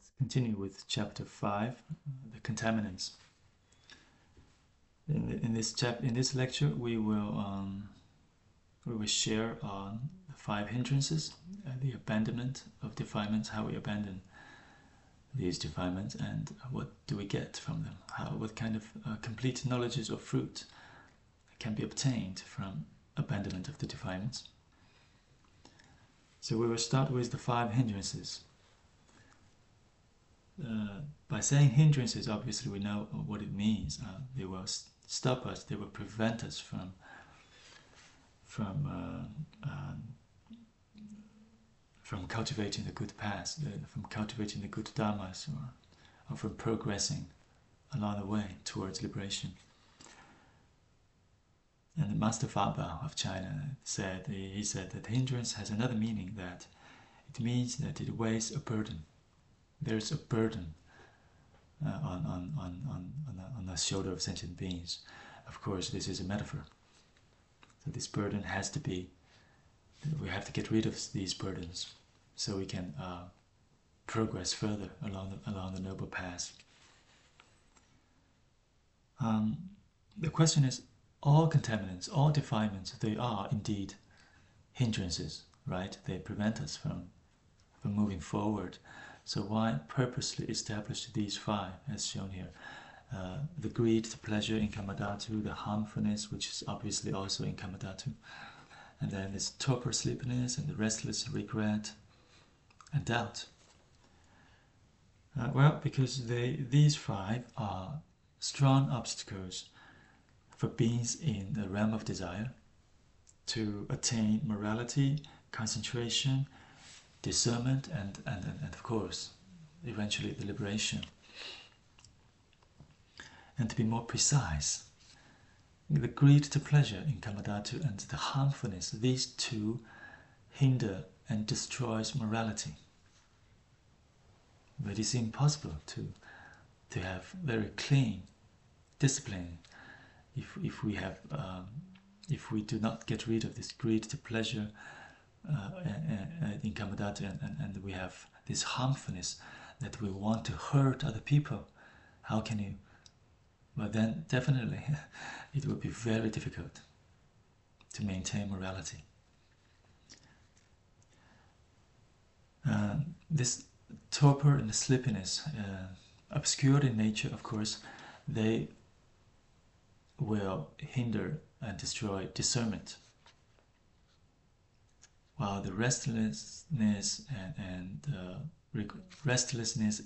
Let's continue with chapter 5, the contaminants. In this lecture, we will share on the 5 hindrances and the abandonment of defilements, how we abandon these defilements, and what do we get from them? What kind of complete knowledges or fruit can be obtained from abandonment of the defilements? So we will start with the 5 hindrances. By saying hindrances, obviously we know what it means. They will stop us, they will prevent us from cultivating the good paths, from cultivating the good dharmas, or from progressing along the way towards liberation. And the Master Faba of China said that hindrance has another meaning, that it means that it weighs a burden. There's a burden on the shoulder of sentient beings. Of course, this is a metaphor. So this burden has to be, we have to get rid of these burdens so we can progress further along the noble path. The question is, all contaminants, all defilements, they are indeed hindrances, right? They prevent us from moving forward. So why purposely establish these 5 as shown here? The greed, the pleasure in kamadhatu, the harmfulness, which is obviously also in kamadhatu, and then this torpor, sleepiness, and the restless regret and doubt. Well, because these 5 are strong obstacles for beings in the realm of desire to attain morality, concentration, discernment, and of course, eventually the liberation. And to be more precise, the greed to pleasure in kamadhatu and the harmfulness, these 2 hinder and destroys morality. But it's impossible to have very clean discipline if we do not get rid of this greed to pleasure in kamadhatu, and we have this harmfulness that we want to hurt other people. How can you? Well, then definitely it will be very difficult to maintain morality. This torpor and the sleepiness, obscured in nature, of course, they will hinder and destroy discernment, while the restlessness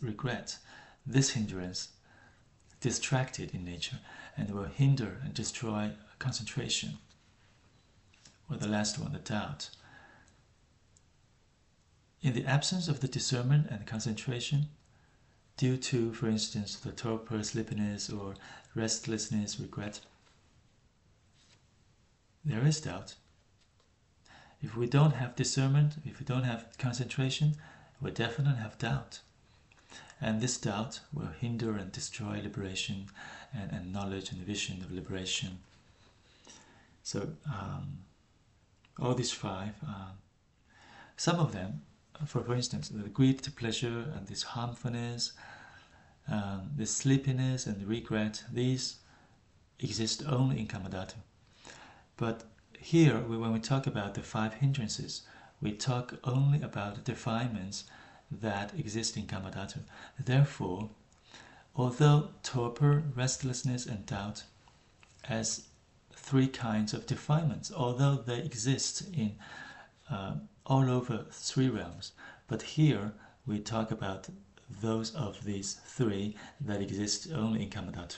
regret, this hindrance, distracted in nature, and will hinder and destroy concentration, or the last one, the doubt. In the absence of the discernment and concentration, due to, for instance, the torpor, sleepiness, or restlessness, regret, there is doubt. If we don't have discernment, if we don't have concentration, we definitely have doubt. And this doubt will hinder and destroy liberation and knowledge and vision of liberation. So all these 5, some of them, for instance, the greed to pleasure and this harmfulness, this sleepiness and the regret, these exist only in kamadhatu. But here, when we talk about the 5 hindrances, we talk only about defilements that exist in kamadhatu. Therefore, although torpor, restlessness, and doubt, as 3 kinds of defilements, although they exist in all over 3 realms, but here we talk about those of these 3 that exist only in kamadhatu.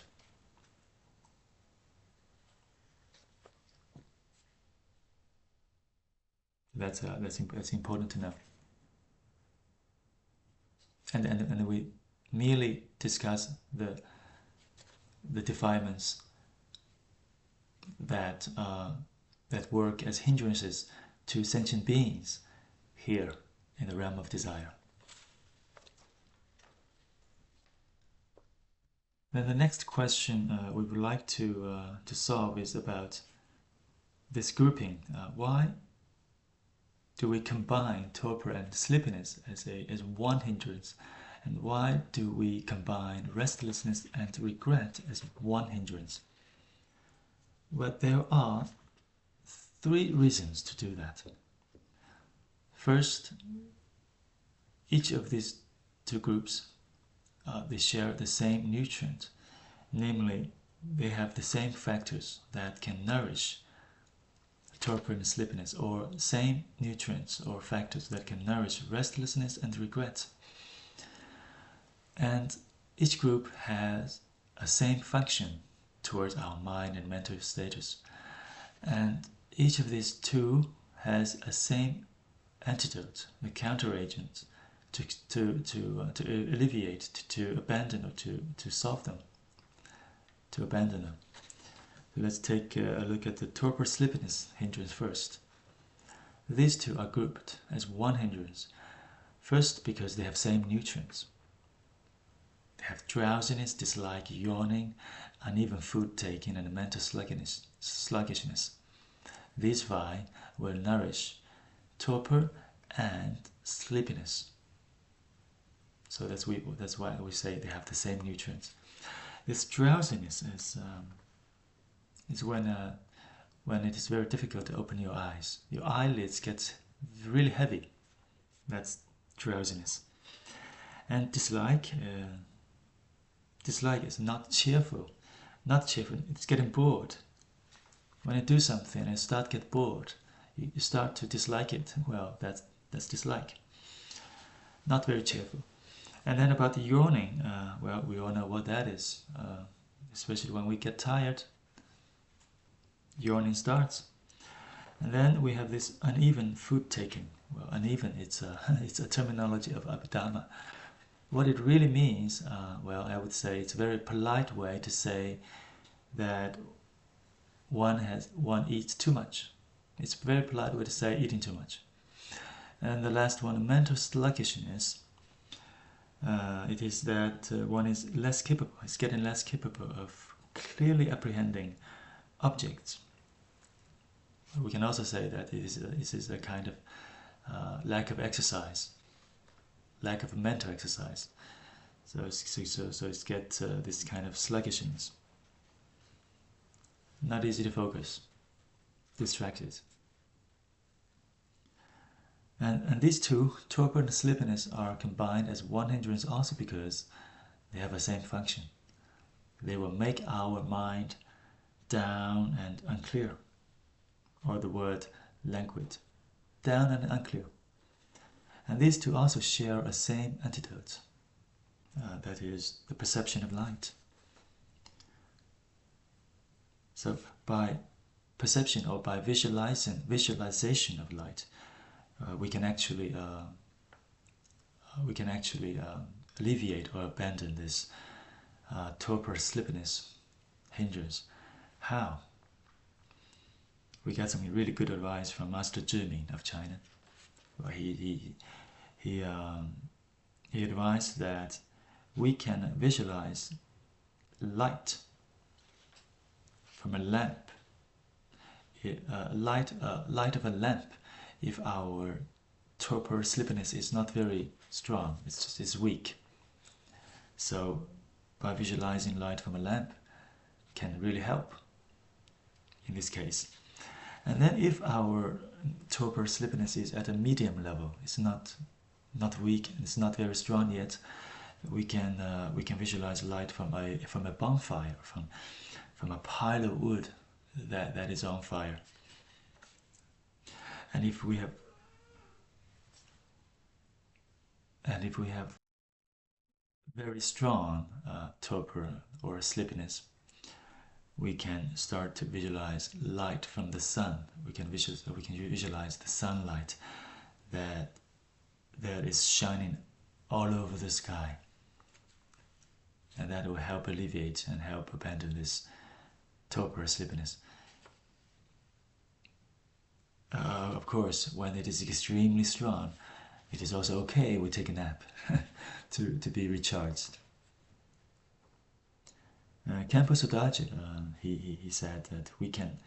That's important to know. And we merely discuss the defilements that work as hindrances to sentient beings here in the realm of desire. Then the next question we would like to solve is about this grouping. Why do we combine torpor and sleepiness as one hindrance And why do we combine restlessness and regret as one hindrance? Well, there are 3 reasons to do that. First, each of these 2 groups, they share the same nutrient, namely, they have the same factors that can nourish torpor and sleepiness, or same nutrients or factors that can nourish restlessness and regret. And each group has a same function towards our mind and mental status. And each of these 2 has a same antidote, the counteragent, to alleviate, to abandon, or to solve them, to abandon them. So let's take a look at the torpor sleepiness hindrance first. These 2 are grouped as one hindrance. First, because they have same nutrients. They have drowsiness, dislike, yawning, uneven food taking, and mental sluggishness. These 5 will nourish torpor and sleepiness. So that's why we say they have the same nutrients. This drowsiness is when it is very difficult to open your eyes. Your eyelids get really heavy. That's drowsiness. And dislike is not cheerful. It's getting bored. When you do something and you start to get bored, you start to dislike it. Well, that's dislike. Not very cheerful. And then about the yawning, well, we all know what that is. Especially when we get tired, yawning starts. And then we have this uneven food taking. Well, uneven, it's a terminology of Abhidhamma. What it really means, well, I would say it's a very polite way to say that one eats too much. It's a very polite way to say eating too much. And the last one, mental sluggishness. It is that one is less capable. It's getting less capable of clearly apprehending objects. We can also say that it is a kind of lack of exercise, lack of mental exercise. So it gets this kind of sluggishness. Not easy to focus, distracted. And these 2, torpor and sleepiness, are combined as one hindrance also because they have the same function. They will make our mind down and unclear, or the word languid, down and unclear. And these 2 also share a same antidote, that is the perception of light. So by perception, or by visualization of light, we can actually alleviate or abandon this torpor sleepiness hindrance. How? We got some really good advice from Master Zhimin of China. He advised that we can visualize light from a lamp, light of a lamp, if our torpor sleepiness is not very strong, it's weak. So by visualizing light from a lamp can really help in this case. And then if our torpor sleepiness is at a medium level, it's not weak and it's not very strong yet, we can visualize light from a bonfire, from a pile of wood that is on fire. And if we have very strong torpor or sleepiness, we can start to visualize light from the sun. We can visualize the sunlight that is shining all over the sky, and that will help alleviate and help abandon this torpor sleepiness. Of course, when it is extremely strong, it is also okay we take a nap to be recharged. Khenpo Sodaji, he said that we can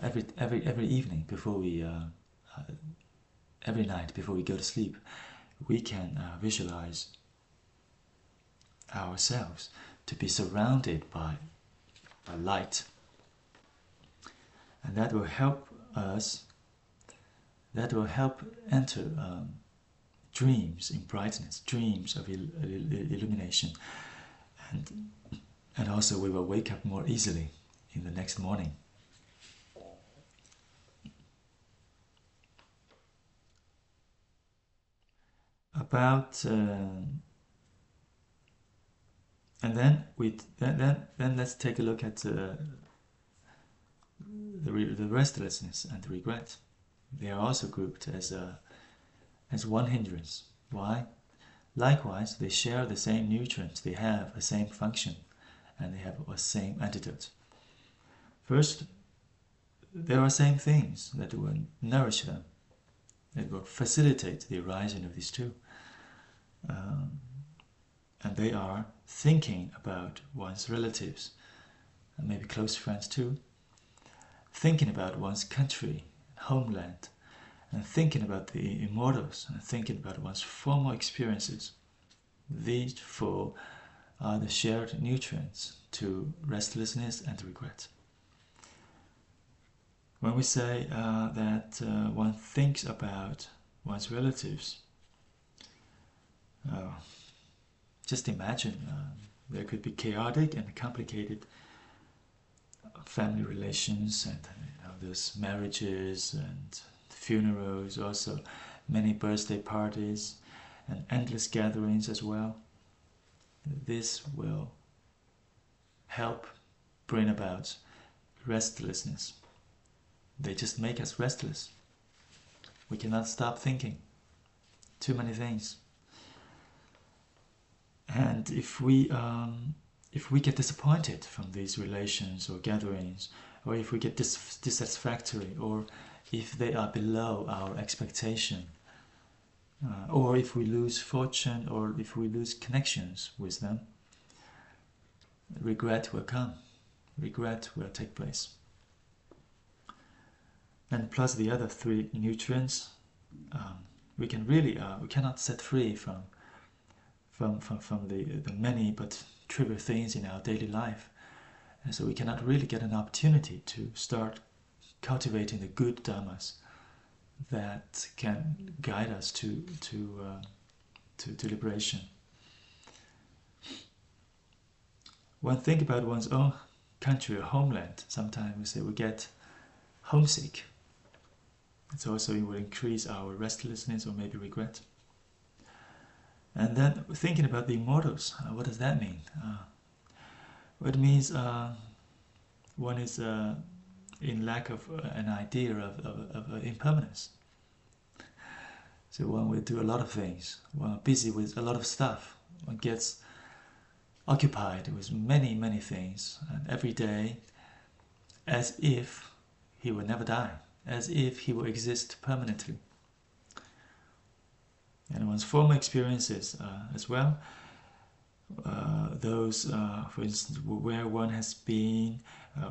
every evening before we every night before we go to sleep, we can visualize ourselves, to be surrounded by light. And that will help us, that will help enter dreams in brightness, dreams of illumination. And also we will wake up more easily in the next morning. About and then let's take a look at the restlessness and the regret. They are also grouped as one hindrance. Why? Likewise, they share the same nutrients, they have the same function, and they have the same antidote. First, there are same things that will nourish them, that will facilitate the arising of these two. And they are thinking about one's relatives, and maybe close friends too, thinking about one's country, homeland, and thinking about the immortals, and thinking about one's former experiences. These four are the shared nutrients to restlessness and regret. When we say that one thinks about one's relatives, just imagine there could be chaotic and complicated family relations, and there's marriages and funerals, also many birthday parties and endless gatherings as well. This will help bring about restlessness. They just make us restless. We cannot stop thinking. Too many things. And if we get disappointed from these relations or gatherings, or if we get dissatisfactory, or if they are below our expectation, or if we lose fortune, or if we lose connections with them, regret will come. Regret will take place. And plus the other three nutrients, we cannot set free from the many but trivial things in our daily life. And so we cannot really get an opportunity to start cultivating the good dhammas that can guide us to liberation. One think about one's own country or homeland. Sometimes we say we get homesick. It's also, it will increase our restlessness or maybe regret. And then thinking about the immortals, what does that mean? Well, it means one is in lack of an idea of impermanence. So one will do a lot of things, one is busy with a lot of stuff, one gets occupied with many, many things, and every day as if he will never die, as if he will exist permanently. And one's former experiences as well, those, for instance, where one has been,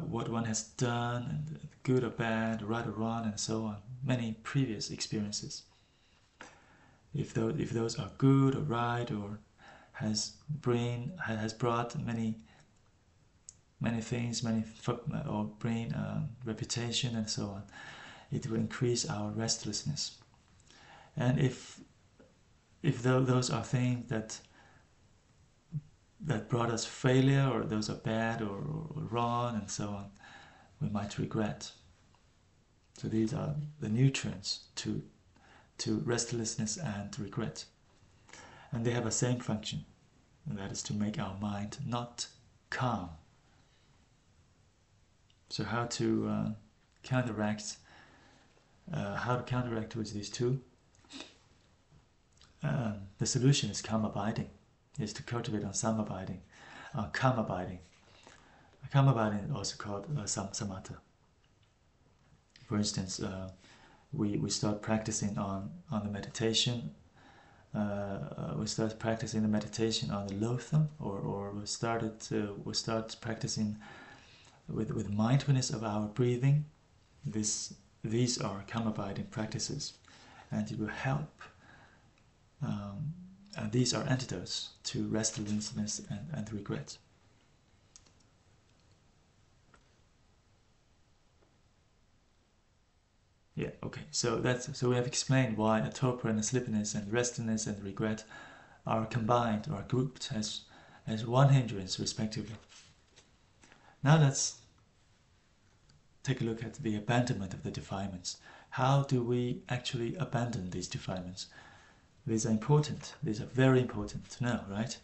what one has done, and good or bad, right or wrong, and so on, many previous experiences. If those are good or right, or has brought many things, or bring reputation and so on, it will increase our restlessness. And if those are things that brought us failure, or those are bad or wrong and so on, we might regret. So these are the nutrients to restlessness and regret. And they have the same function, and that is to make our mind not calm. So how to counteract with these two? The solution is calm abiding, is to cultivate on calm abiding. Calm abiding is also called samatha. For instance, we start practicing on the meditation. We start practicing the meditation on the loathsome, or we start practicing with mindfulness of our breathing. These are calm abiding practices, and it will help these are antidotes to restlessness and regret. Yeah, okay. So we have explained why a torpor and a sleepiness and restlessness and regret are combined or grouped as one hindrance respectively. Now let's take a look at the abandonment of the defilements. How do we actually abandon these defilements? These are important. These are very important to know, right?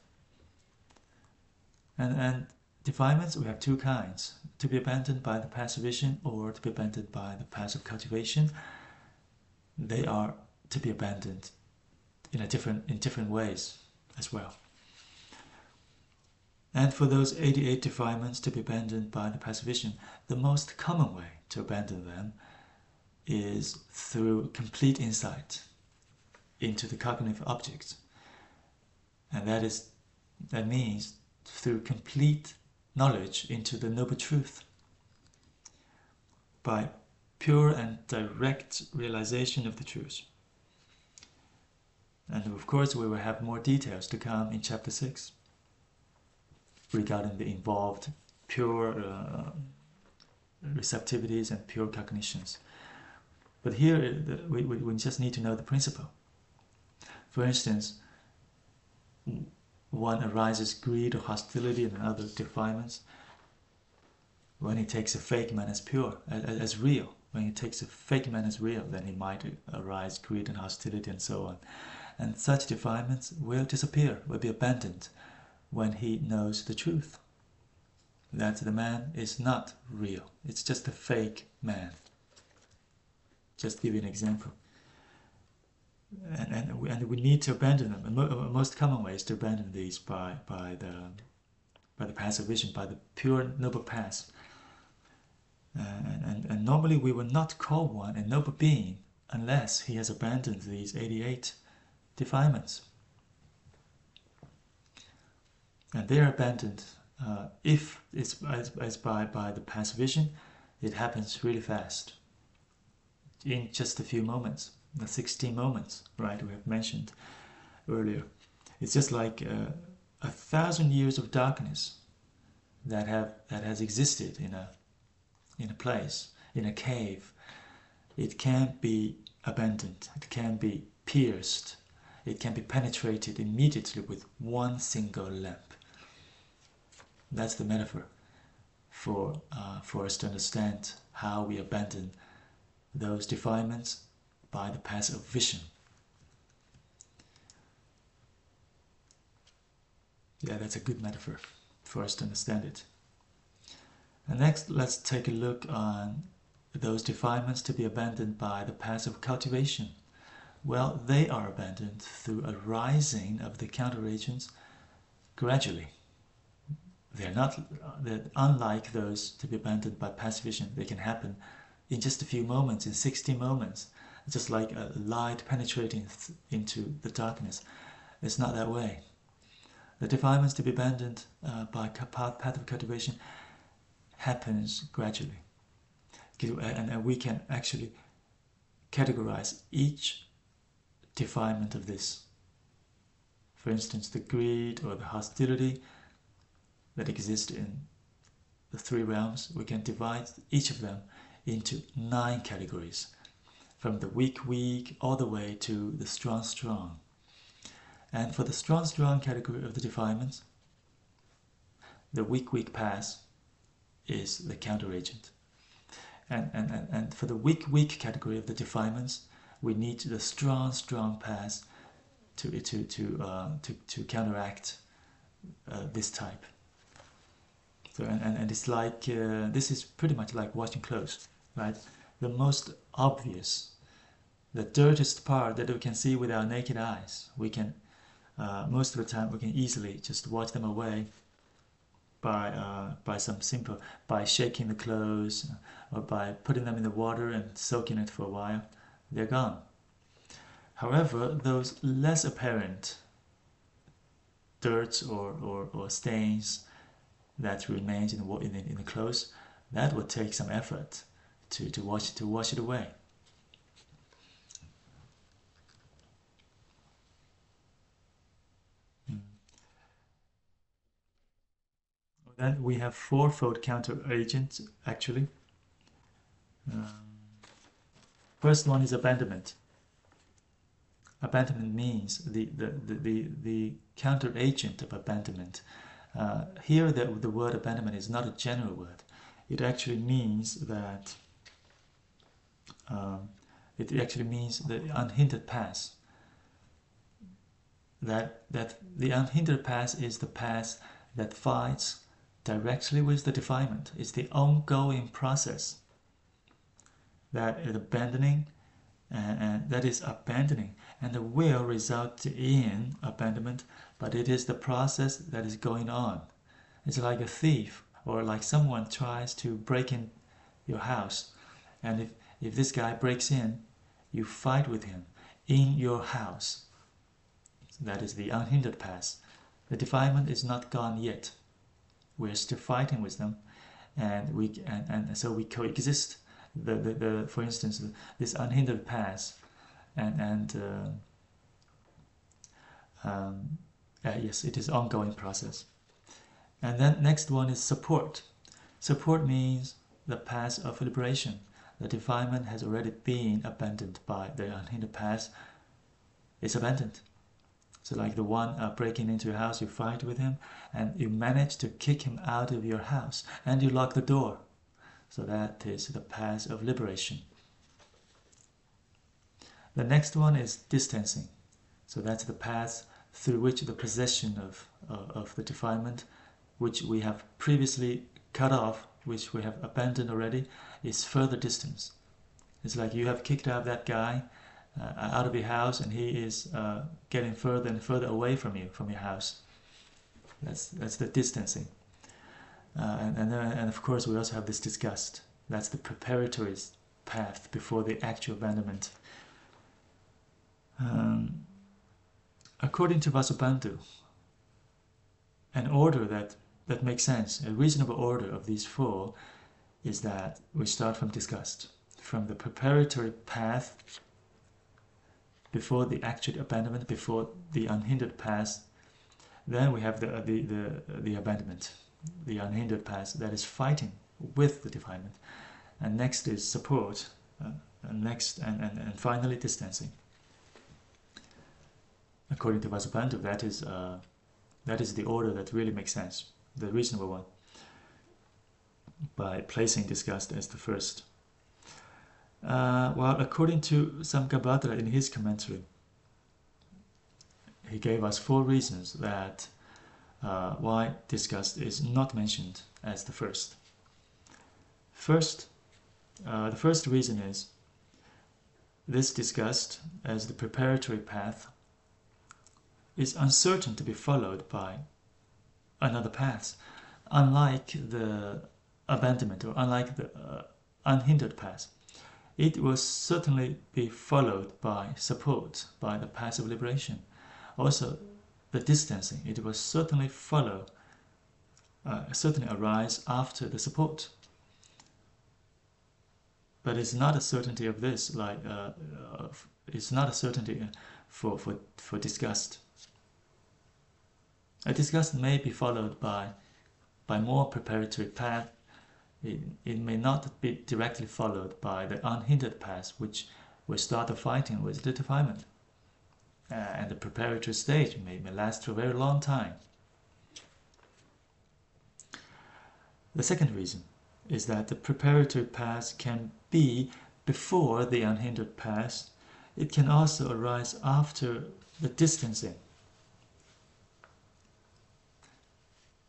And defilements, we have two kinds: to be abandoned by the passive vision or to be abandoned by the passive cultivation. They are to be abandoned in different ways as well. And for those 88 defilements to be abandoned by the passive vision, the most common way to abandon them is through complete insight into the cognitive objects. And that means through complete knowledge into the noble truth, by pure and direct realization of the truth. And of course we will have more details to come in chapter 6 regarding the involved pure receptivities and pure cognitions. But here we just need to know the principle. For instance, one arises greed or hostility and other defilements. When he takes a fake man as pure, as real, when he takes a fake man as real, then he might arise greed and hostility and so on. And such defilements will disappear, will be abandoned when he knows the truth, that the man is not real, it's just a fake man. Just give you an example. And we need to abandon them. The most common way is to abandon these by the passive vision, by the pure noble path. And normally we will not call one a noble being unless he has abandoned these 88 defilements. And they are abandoned if it's by the passive vision. It happens really fast, in just a few moments, the 16 moments, right? We have mentioned earlier. It's just like 1,000 years of darkness that has existed in a place, in a cave. It can't be abandoned. It can be pierced. It can be penetrated immediately with one single lamp. That's the metaphor for us to understand how we abandon those defilements by the passive vision. Yeah, that's a good metaphor for us to understand it. And next, let's take a look on those defilements to be abandoned by the passive cultivation. Well, they are abandoned through a rising of the counteragents gradually. They're unlike those to be abandoned by passive vision. They can happen in just a few moments, in 60 moments, just like a light penetrating into the darkness. It's not that way. The defilements to be abandoned by passive cultivation happens gradually. And we can actually categorize each defilement of this. For instance, the greed or the hostility that exist in the three realms, we can divide each of them into 9 categories, from the weak all the way to the strong. And for the strong category of the defilements, the weak path is the counteragent. And for the weak category of the defilements, we need the strong path to counteract this type. So and it's like this is pretty much like washing clothes, right? The most obvious, the dirtiest part that we can see with our naked eyes, we can most of the time we can easily just wash them away by shaking the clothes or by putting them in the water and soaking it for a while. They're gone. However, those less apparent dirt or stains that remains in the clothes, that would take some effort to wash it away. Then we have fourfold counter agents actually. First one is abandonment. Abandonment means the counter agent of abandonment. Here the word abandonment is not a general word. It actually means that the unhindered path. That the unhindered path is the path that fights directly with the defilement. It's the ongoing process that is abandoning, and that is abandoning, and the will result in abandonment, but it is the process that is going on. It's like a thief, or like someone tries to break in your house, and if this guy breaks in, you fight with him in your house. That is the unhindered path. The defilement is not gone yet. We're still fighting with them, and so we coexist. For instance, this unhindered path, yes, it is ongoing process. And then next one is support. Support means the path of liberation. The defilement has already been abandoned by the unhindered path. It's abandoned. So like the one breaking into your house, you fight with him, and you manage to kick him out of your house, and you lock the door. So that is the path of liberation. The next one is distancing. So that's the path through which the possession of the defilement, which we have previously cut off, which we have abandoned already, is further distance. It's like you have kicked out that guy out of your house, and he is getting further and further away from you, from your house. That's the distancing. And of course we also have this disgust. That's the preparatory path before the actual abandonment. According to Vasubandhu, an order that makes sense, a reasonable order of these four, is that we start from disgust, from the preparatory path before the actual abandonment, before the unhindered path. Then we have the abandonment, the unhindered path that is fighting with the defilement, and next is support, and finally distancing. According to Vasubandhu, that is the order that really makes sense, the reasonable one, by placing disgust as the first. Well, according to Samgabhadra in his commentary, he gave us 4 reasons that why disgust is not mentioned as the first. The first reason is this disgust as the preparatory path is uncertain to be followed by another path, unlike the abandonment, or unlike the unhindered path. It will certainly be followed by support, by the path of liberation. Also, the distancing, it will certainly follow, certainly arise after the support. But it's not a certainty of this, like it's not a certainty for disgust. A disgust may be followed by more preparatory path. It may not be directly followed by the unhindered path, which will start the fighting with the defilement. And the preparatory stage may last for a very long time. The second reason is that the preparatory path can be before the unhindered path. It can also arise after the distancing.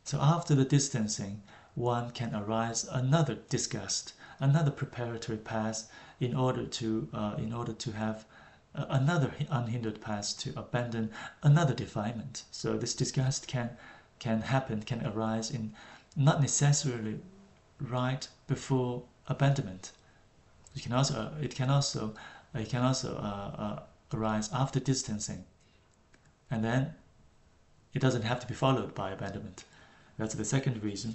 So after the distancing, one can arise another disgust, another preparatory path, in order to have another unhindered path, to abandon another defilement. So this disgust can happen, can arise in not necessarily right before abandonment. It can also arise after distancing, and then it doesn't have to be followed by abandonment. That's the second reason.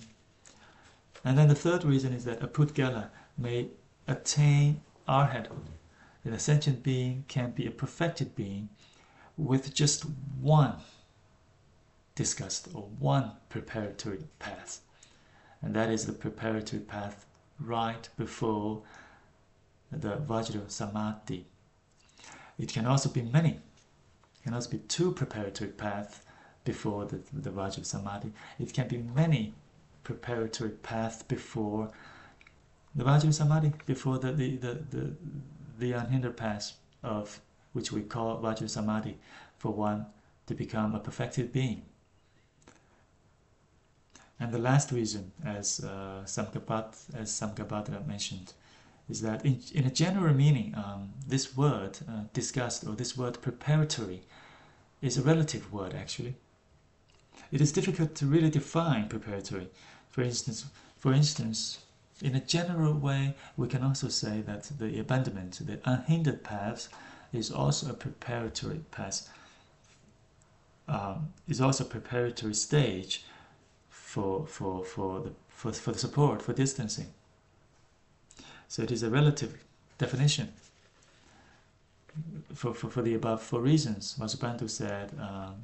And then the third reason is that a Pudgala may attain arhathood. That a sentient being can be a perfected being with just one disgust or one preparatory path. and that is the preparatory path right before the Vajra Samadhi. It can also be many. It can also be two preparatory paths before the Vajra Samadhi. It can be many preparatory paths before the Vajra Samadhi, before the unhindered path of which we call Vajra Samadhi, for one to become a perfected being. And the last reason, as Samgabhadra mentioned, is that in a general meaning, this word discussed, or this word preparatory, is a relative word actually. It is difficult to really define preparatory. For instance, in a general way, we can also say that the abandonment, the unhindered path, is also a preparatory path, is also a preparatory stage for the support, for distancing. So it is a relative definition for the above four reasons. Vasubandhu said,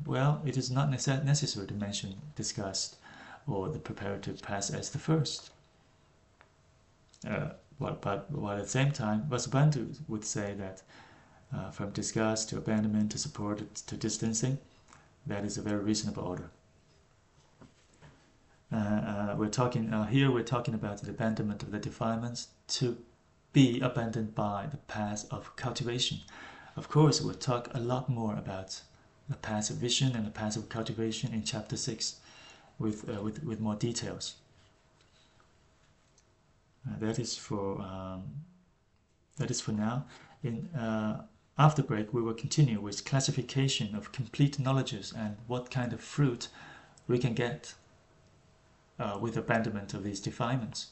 well, it is not necessary to mention disgust or the preparative path as the first. But at the same time, Vasubandhu would say that from disgust to abandonment to support to distancing, that is a very reasonable order. We're talking about the abandonment of the defilements to be abandoned by the path of cultivation. Of course, we'll talk a lot more about the path of vision and the path of cultivation in chapter 6 with more details. That is for now. After break, we will continue with classification of complete knowledges and what kind of fruit we can get with abandonment of these defilements.